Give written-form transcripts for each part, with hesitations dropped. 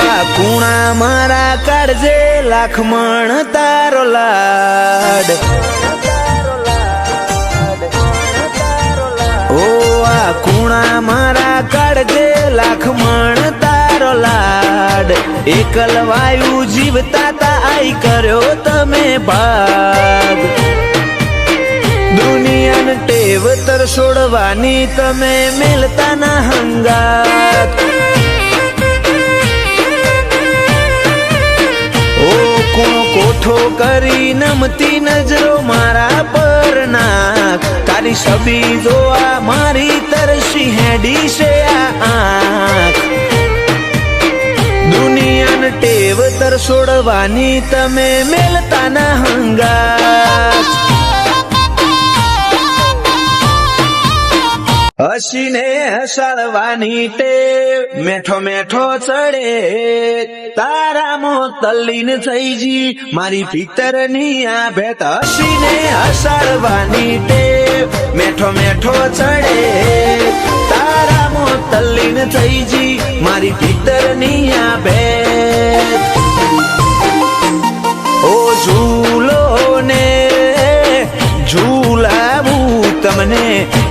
આ કુણા મારા કાઢજે લાખમણ તારો લાડ ઓ આ કુણા મારા કાઢજે લાખમણ તારો લાડ એકલવાયુ જીવતા તા આઈ કર્યો તમે ભાગ દુનિયાને ટેવ તર છોડવાની તમે મેલતા ના હંગાત ઓ કોણ કોઠો કરી નમતી નજરો મારા પર નાખ તારી છબી જોવા મારી તરસી હેડી છે આ આંખ દુનિયાને ટેવ તર છોડવાની તમે મેલતા ના હંગાત હસીને હસાડવાની ટેવ મેઠો મેઠો ચડે તારામો તલ્લીન થઈ જી મારી ભીતરની આ ભેત હસીને હસાડવાની ટેવ મેઠો મેઠો ચડે તારામો તલ્લીન થઈ જી મારી ભીતરની આ ભેત ઓ ઝૂલો ને ઝૂલાવું તમને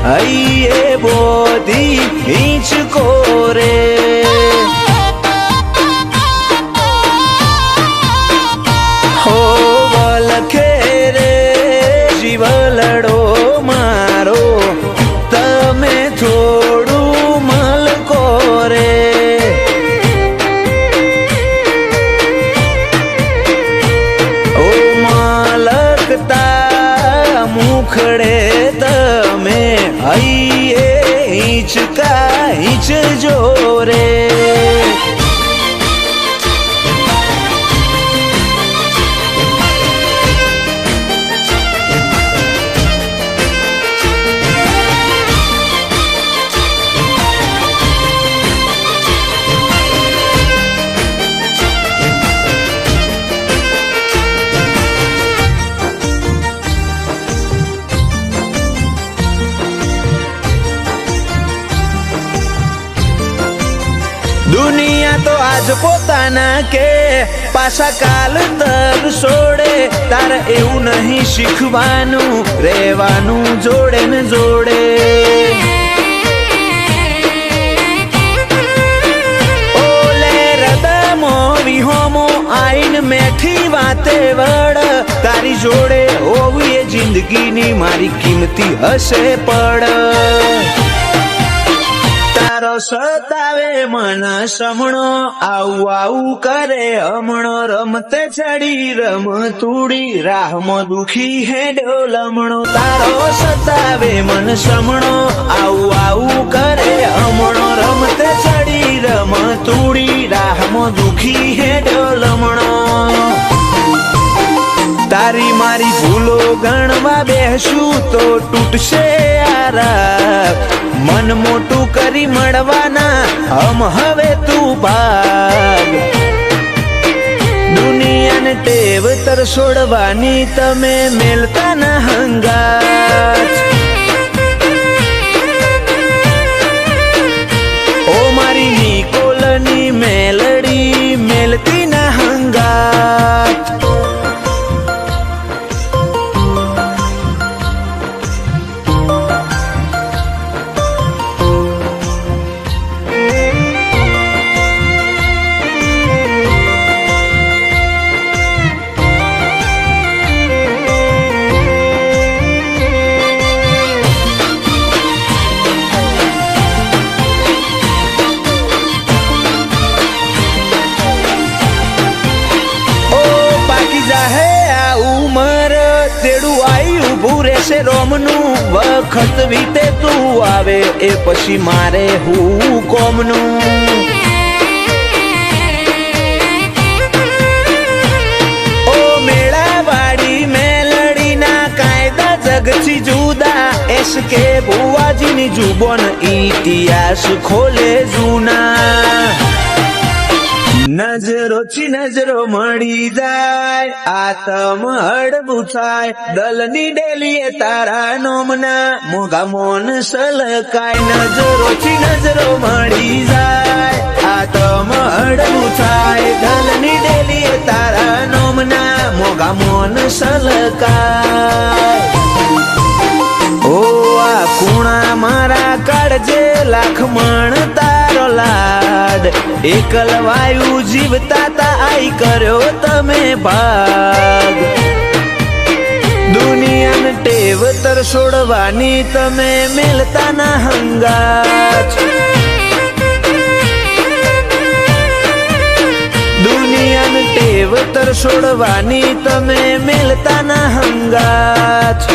હૈયે બોધી હિંચકો રે હો વલખે રે જીવલડો મારો તમે થોડું મલકો રે ઓ મલકતા મુખડે તમે હૈયે હિંચકા હિંચજો રે દુનિયા તો આજ પોતાના કે પાછા કાલ તર છોડે તારે એવું નહીં શીખવાનું રહેવાનું જોડે ને જોડે ઓલે રદમો વિહોમો આઈન મેઠી વાતે વડ તારી જોડે હોવી એ જિંદગીની મારી કિંમતી હશે પડ તારો સતાવે મન સમણો આવું આવું કરે હમણો રમતે ચડી રમ તુડી રાહમાં દુખી હેડો લમણો તારો સતાવે મન સમણો આવું આવું કરે હમણો રમતે ચડી રમ તુડી રાહમાં દુખી હેડો લમણો તારી મારી ભૂલો ગણવા બેસું તો તૂટશે આરા મન મોટું કરી મળવાના હમ હવે તું ભાગ દુનિયાને ટેવ તર છોડવાની તમે મેલતા ના હંગાત ઓ મારી નિકોલની મેલડી મેલતી ના હંગાત રોમનું વખત વીતે તું આવે એ પછી મારે હું કોમનું ઓ મેળાવાડી મેલડીના કાયદા જગથી જુદા એસ કે ભુવાજીની જુબોન ઇતિહાસ ખોલે જૂના નજરો થી નજરો મળી જાય આતમ હડબું થાય દલની ડેલીએ તારા નોમના મોગા મોન સલકાય નજરો થી નજરો મળી જાય આતમ હડબું થાય સલકાય ઓ આ કુણા મારા કાળજે લાખમણ તારો લાડ એકલ વાયુ જીવતા તા આઈ કર્યો તમે ભાગ દુનિયાને ટેવ તર છોડવાની તમે મેલતા ના હંગાત દુનિયાને ટેવ તર છોડવાની તમે મેલતા ના હંગાત